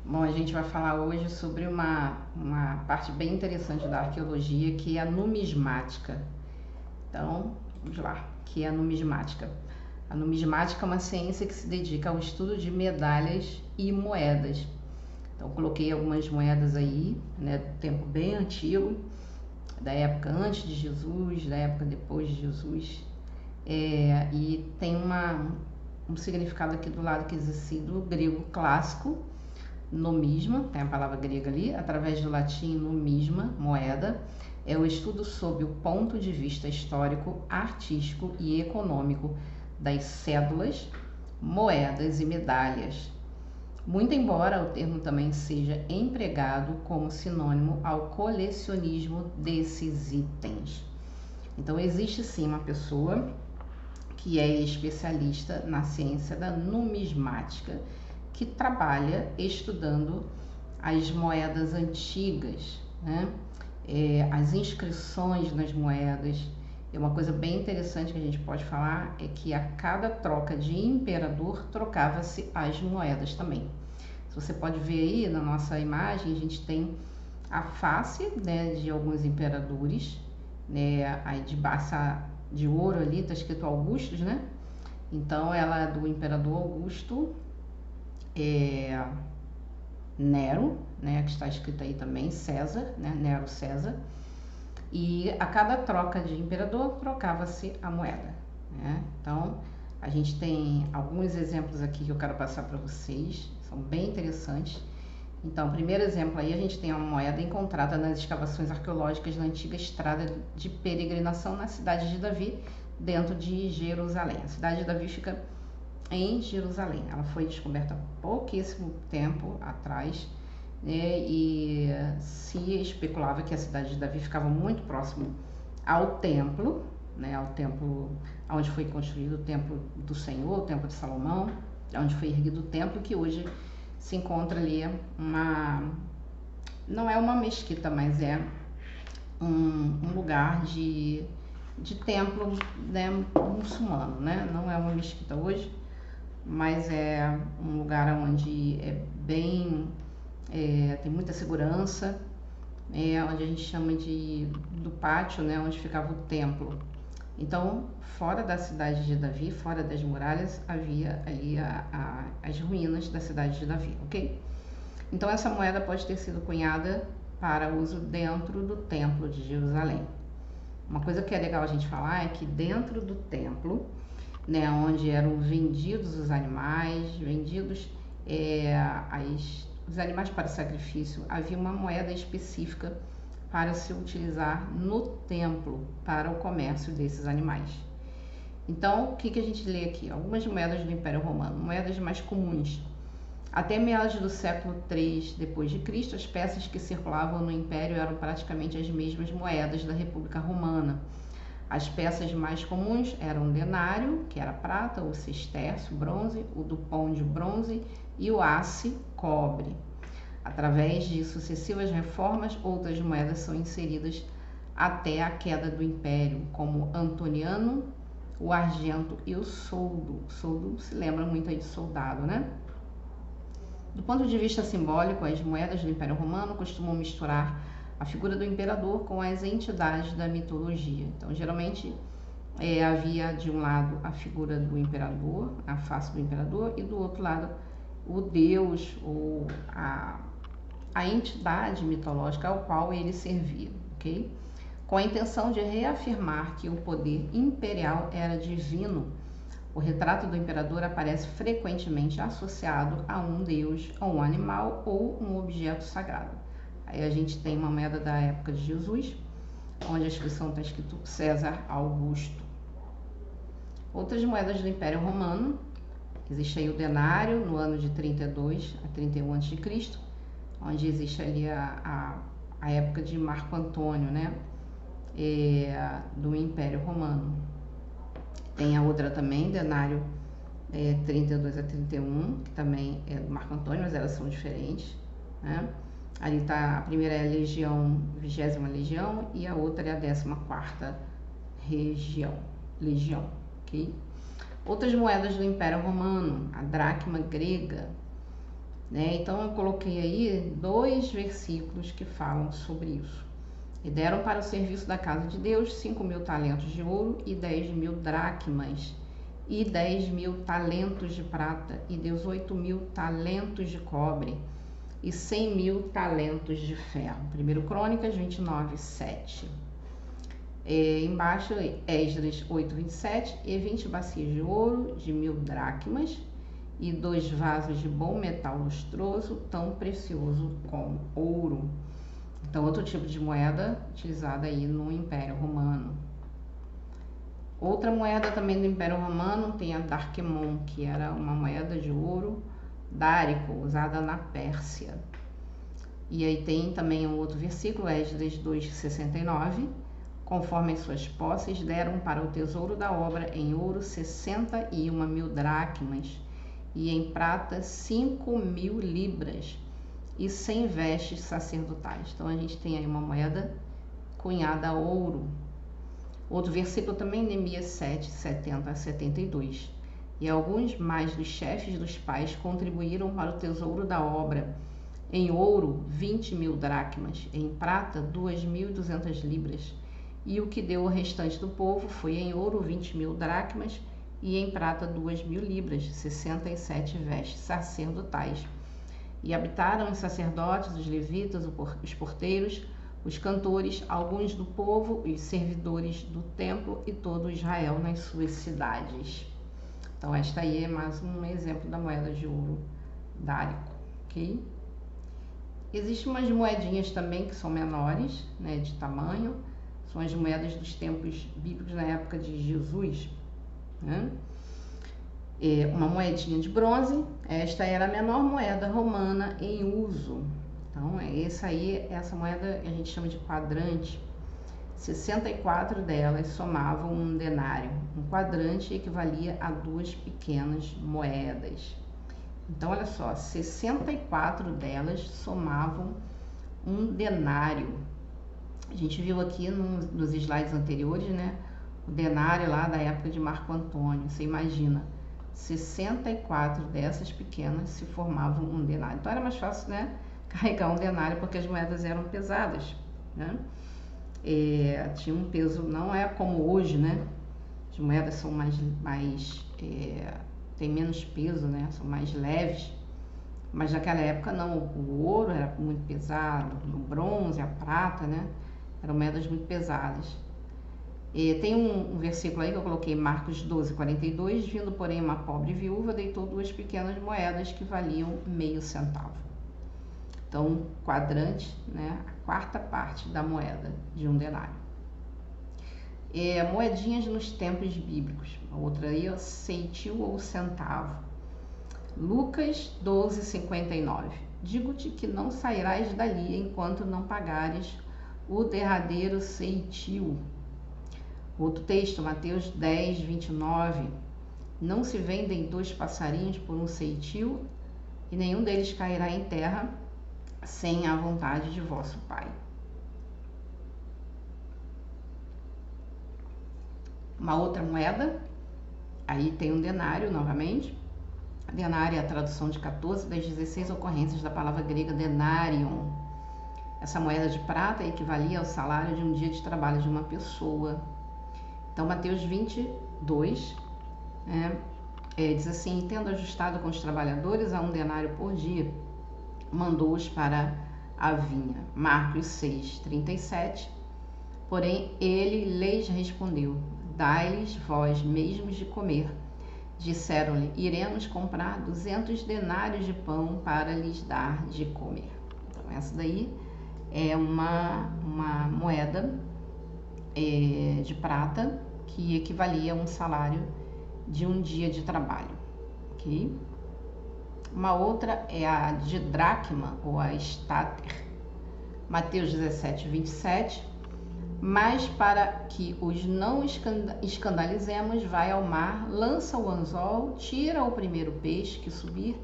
Bom, a gente vai falar hoje sobre uma parte bem interessante da arqueologia, que é a numismática. Então, vamos lá, que é a numismática. A numismática é uma ciência que se dedica ao estudo de medalhas e moedas. Então, coloquei algumas moedas aí, né, do tempo bem antigo, da época antes de Jesus, da época depois de Jesus. E tem um significado aqui do lado que existe do grego clássico, nomisma, tem a palavra grega ali, através do latim numisma, moeda, é o estudo sob o ponto de vista histórico, artístico e econômico das cédulas, moedas e medalhas. Muito embora o termo também seja empregado como sinônimo ao colecionismo desses itens. Então, existe sim uma pessoa que é especialista na ciência da numismática, que trabalha estudando as moedas antigas, né? As inscrições nas moedas. E uma coisa bem interessante que a gente pode falar é que a cada troca de imperador trocava-se as moedas também. Se você pode ver aí na nossa imagem, a gente tem a face, né, de alguns imperadores, né? Aí de baixa de ouro ali está escrito Augustus, né? Então ela é do imperador Augusto, Nero, né, que está escrito aí também, César, né, Nero César, e a cada troca de imperador trocava-se a moeda, né? Então a gente tem alguns exemplos aqui que eu quero passar para vocês, são bem interessantes. Então, primeiro exemplo aí, a gente tem uma moeda encontrada nas escavações arqueológicas da antiga estrada de peregrinação na cidade de Davi, dentro de Jerusalém. A cidade de Davi fica em Jerusalém. Ela foi descoberta há pouquíssimo tempo atrás, né? E se especulava que a cidade de Davi ficava muito próximo ao templo, né? Ao templo onde foi construído o templo do Senhor, o templo de Salomão, onde foi erguido o templo, que hoje se encontra ali não é uma mesquita, mas é um lugar de templo, né, muçulmano, né? Não é uma mesquita hoje, mas é um lugar onde tem muita segurança, onde a gente chama do pátio, né, onde ficava o templo. Então, fora da cidade de Davi, fora das muralhas, havia ali as ruínas da cidade de Davi, ok? Então, essa moeda pode ter sido cunhada para uso dentro do templo de Jerusalém. Uma coisa que é legal a gente falar é que dentro do templo, né, onde eram vendidos os animais, os animais para sacrifício, havia uma moeda específica para se utilizar no templo para o comércio desses animais. Então, o que a gente lê aqui? Algumas moedas do Império Romano, moedas mais comuns. Até meados do século III depois de Cristo, as peças que circulavam no Império eram praticamente as mesmas moedas da República Romana. As peças mais comuns eram o denário, que era prata, o sestércio, bronze, o dupão de bronze e o asse, cobre. Através de sucessivas reformas, outras moedas são inseridas até a queda do Império, como o antoniano, o argento e o soldo. O soldo se lembra muito aí de soldado, né? Do ponto de vista simbólico, as moedas do Império Romano costumam misturar a figura do imperador com as entidades da mitologia. Então, geralmente, havia de um lado a figura do imperador, a face do imperador, e do outro lado o deus ou a entidade mitológica ao qual ele servia, ok? Com a intenção de reafirmar que o poder imperial era divino, o retrato do imperador aparece frequentemente associado a um deus, a um animal ou um objeto sagrado. Aí a gente tem uma moeda da época de Jesus, onde a inscrição está escrito César Augusto. Outras moedas do Império Romano, existe aí o denário no ano de 32 a 31 a.C., onde existe ali a época de Marco Antônio, né, do Império Romano. Tem a outra também, denário 32 a 31, que também é do Marco Antônio, mas elas são diferentes, né? Ali tá, a primeira é a legião, 20ª legião, e a outra é a 14ª legião, ok? Outras moedas do Império Romano, a dracma grega, né? Então eu coloquei aí 2 versículos que falam sobre isso. E deram para o serviço da casa de Deus 5.000 talentos de ouro e 10.000 dracmas e 10.000 talentos de prata e 18.000 talentos de cobre e 100.000 talentos de ferro. 1 Crônicas 29, 7. Embaixo, Esdras 8, 27, e 20 bacias de ouro de 1.000 dracmas e 2 vasos de bom metal lustroso, tão precioso como ouro. Então, outro tipo de moeda utilizada aí no Império Romano. Outra moeda também do Império Romano tem a Darquemon, que era uma moeda de ouro dárico, usada na Pérsia. E aí tem também um outro versículo, Esdras 2,69. Conforme as suas posses, deram para o tesouro da obra em ouro 61.000 dracmas e em prata 5.000 libras e 100 vestes sacerdotais. Então a gente tem aí uma moeda cunhada a ouro. Outro versículo também, Neemias 7, 70 a 72. E alguns mais dos chefes dos pais contribuíram para o tesouro da obra em ouro 20.000 dracmas, em prata 2.200 libras. E o que deu o restante do povo foi em ouro 20.000 dracmas e em prata 2.000 libras, 67 vestes sacerdotais. E habitaram os sacerdotes, os levitas, os porteiros, os cantores, alguns do povo, os servidores do templo e todo Israel nas suas cidades. Então esta aí é mais um exemplo da moeda de ouro dárico, ok? Existem umas moedinhas também que são menores, né, de tamanho. São as moedas dos tempos bíblicos na época de Jesus, né? Uma moedinha de bronze, esta era a menor moeda romana em uso. Então, essa moeda a gente chama de quadrante. 64 delas somavam um denário. Um quadrante equivalia a 2 pequenas moedas. Então, olha só, 64 delas somavam um denário. A gente viu aqui nos slides anteriores, né? O denário lá da época de Marco Antônio. Você imagina, 64 dessas pequenas se formavam um denário. Então era mais fácil, né, carregar um denário porque as moedas eram pesadas, né? Tinha um peso, não é como hoje, né? As moedas são tem menos peso, né? São mais leves. Mas naquela época não, o ouro era muito pesado, o bronze, a prata, né? Eram moedas muito pesadas. Tem um versículo aí que eu coloquei, Marcos 12, 42, vindo porém uma pobre viúva, deitou 2 pequenas moedas que valiam meio centavo. Então, quadrante, né, a 4ª parte da moeda de um denário. Moedinhas nos tempos bíblicos, a outra aí é ceitil ou centavo. Lucas 12, 59, digo-te que não sairás dali enquanto não pagares o derradeiro ceitil. Outro texto, Mateus 10, 29, não se vendem 2 passarinhos por um ceitil e nenhum deles cairá em terra sem a vontade de vosso Pai. Uma outra moeda, aí tem um denário novamente. Denário é a tradução de 14 das 16 ocorrências da palavra grega denarion. Essa moeda de prata equivalia ao salário de um dia de trabalho de uma pessoa. Então, Mateus 22, diz assim, tendo ajustado com os trabalhadores a um denário por dia, mandou-os para a vinha. Marcos 6, 37, porém ele lhes respondeu, dai-lhes vós mesmos de comer. Disseram-lhe, iremos comprar 200 denários de pão para lhes dar de comer. Então, essa daí é uma moeda de prata que equivalia a um salário de um dia de trabalho, ok? Uma outra é a de dracma ou a stater, Mateus 17, 27, mas para que os não escandalizemos, vai ao mar, lança o anzol, tira o primeiro peixe que subir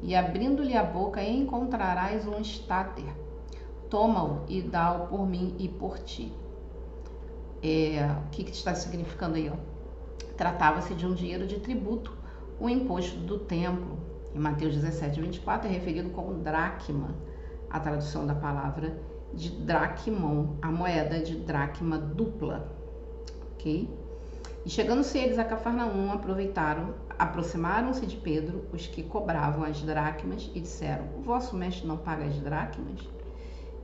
e abrindo-lhe a boca encontrarás um stater. Toma-o e dá-o por mim e por ti. O que está significando aí? Tratava-se de um dinheiro de tributo, o imposto do templo. Em Mateus 17, 24 é referido como dracma, a tradução da palavra de dracmon, a moeda de dracma dupla, ok? E chegando-se eles a Cafarnaum, aproximaram-se de Pedro os que cobravam as dracmas e disseram: o vosso mestre não paga as dracmas?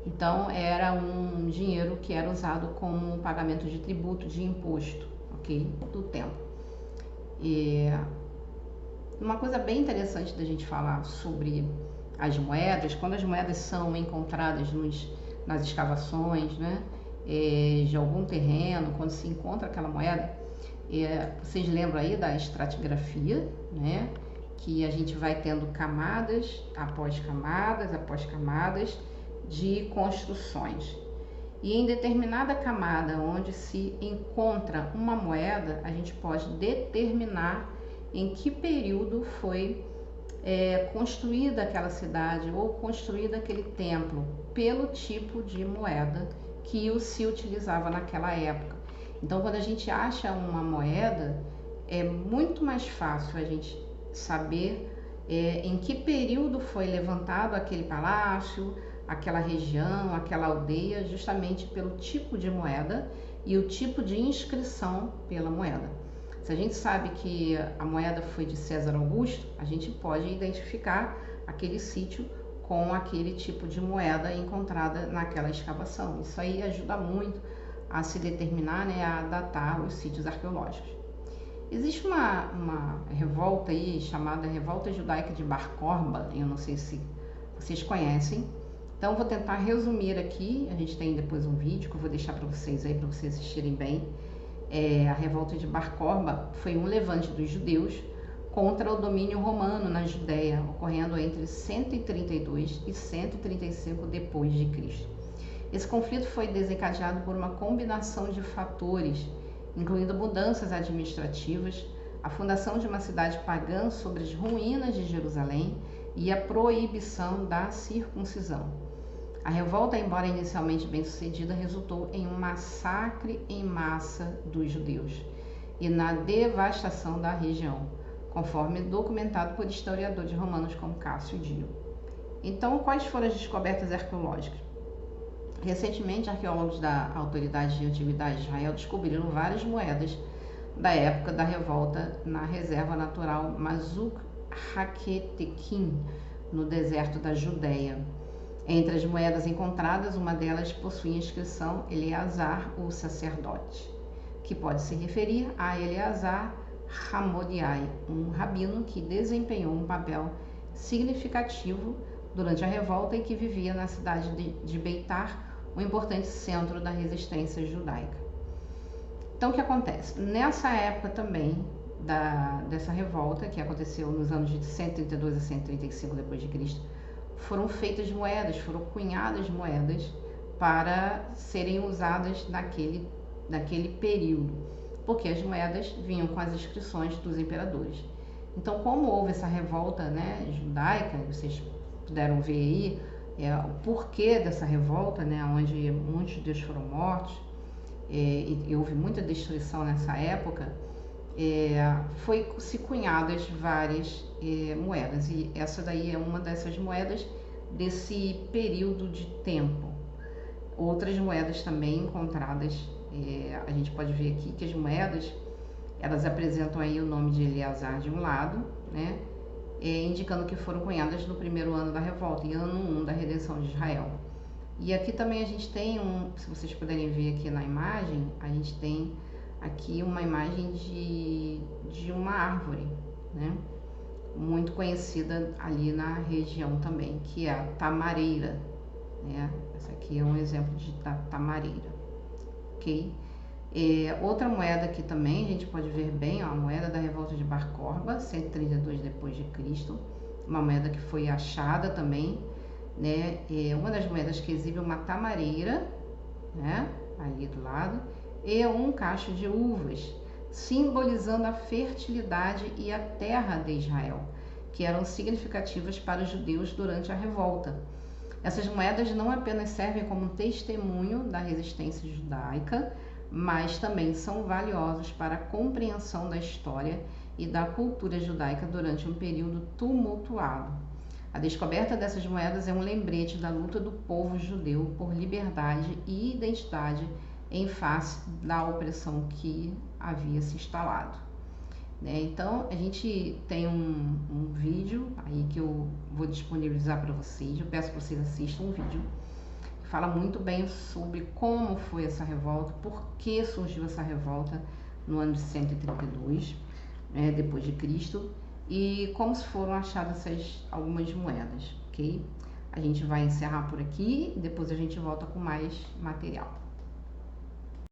Então era um dinheiro que era usado como pagamento de tributo, de imposto, ok? Do templo. E uma coisa bem interessante da gente falar sobre as moedas, quando as moedas são encontradas nas escavações, né, de algum terreno, quando se encontra aquela moeda, vocês lembram aí da estratigrafia, né, que a gente vai tendo camadas após camadas de construções. E em determinada camada onde se encontra uma moeda, a gente pode determinar em que período foi construída aquela cidade ou construído aquele templo, pelo tipo de moeda que se utilizava naquela época. Então, quando a gente acha uma moeda, é muito mais fácil a gente saber em que período foi levantado aquele palácio, aquela região, aquela aldeia, justamente pelo tipo de moeda e o tipo de inscrição pela moeda. Se a gente sabe que a moeda foi de César Augusto, a gente pode identificar aquele sítio com aquele tipo de moeda encontrada naquela escavação. Isso aí ajuda muito a se determinar, né, a datar os sítios arqueológicos. Existe uma revolta aí chamada Revolta Judaica de Bar Korba, eu não sei se vocês conhecem. Então vou tentar resumir aqui, a gente tem depois um vídeo que eu vou deixar para vocês aí, para vocês assistirem bem. A revolta de Bar Korba foi um levante dos judeus contra o domínio romano na Judéia, ocorrendo entre 132 e 135 depois de Cristo. Esse conflito foi desencadeado por uma combinação de fatores, incluindo mudanças administrativas, a fundação de uma cidade pagã sobre as ruínas de Jerusalém e a proibição da circuncisão. A revolta, embora inicialmente bem sucedida, resultou em um massacre em massa dos judeus e na devastação da região, conforme documentado por historiadores romanos como Cássio Dio. Então, quais foram as descobertas arqueológicas? Recentemente, arqueólogos da Autoridade de Antiguidade de Israel descobriram várias moedas da época da revolta na reserva natural Mazuk Haketekin, no deserto da Judéia. Entre as moedas encontradas, uma delas possui a inscrição Eleazar, o sacerdote, que pode se referir a Eleazar Hamodiai, um rabino que desempenhou um papel significativo durante a revolta e que vivia na cidade de Beitar, um importante centro da resistência judaica. Então, o que acontece? Nessa época também dessa revolta, que aconteceu nos anos de 132 a 135 depois de Cristo, foram feitas moedas, foram cunhadas moedas para serem usadas naquele período, porque as moedas vinham com as inscrições dos imperadores. Então, como houve essa revolta, né, judaica, vocês puderam ver aí o porquê dessa revolta, né, onde muitos judeus foram mortos, e houve muita destruição nessa época, foi-se cunhadas várias moedas, e essa daí é uma dessas moedas desse período de tempo. Outras moedas também encontradas, a gente pode ver aqui que as moedas, elas apresentam aí o nome de Eleazar de um lado, né, indicando que foram cunhadas no primeiro ano da revolta, em ano 1 da redenção de Israel. E aqui também a gente tem se vocês puderem ver aqui na imagem, a gente tem aqui uma imagem de uma árvore, né, muito conhecida ali na região também, que é a tamareira, né? Essa aqui é um exemplo de tamareira, ok? Outra moeda aqui também a gente pode ver bem, a moeda da revolta de Bar Korba, 132 depois de Cristo, uma moeda que foi achada também, né? Uma das moedas que exibe uma tamareira, né, ali do lado, e um cacho de uvas, simbolizando a fertilidade e a terra de Israel, que eram significativas para os judeus durante a revolta. Essas moedas não apenas servem como testemunho da resistência judaica, mas também são valiosos para a compreensão da história e da cultura judaica durante um período tumultuado. A descoberta dessas moedas é um lembrete da luta do povo judeu por liberdade e identidade em face da opressão que havia se instalado. Então, a gente tem um vídeo aí que eu vou disponibilizar para vocês. Eu peço que vocês assistam um vídeo que fala muito bem sobre como foi essa revolta, por que surgiu essa revolta no ano de 132, depois de Cristo, e como foram achadas algumas moedas, ok? A gente vai encerrar por aqui e depois a gente volta com mais material.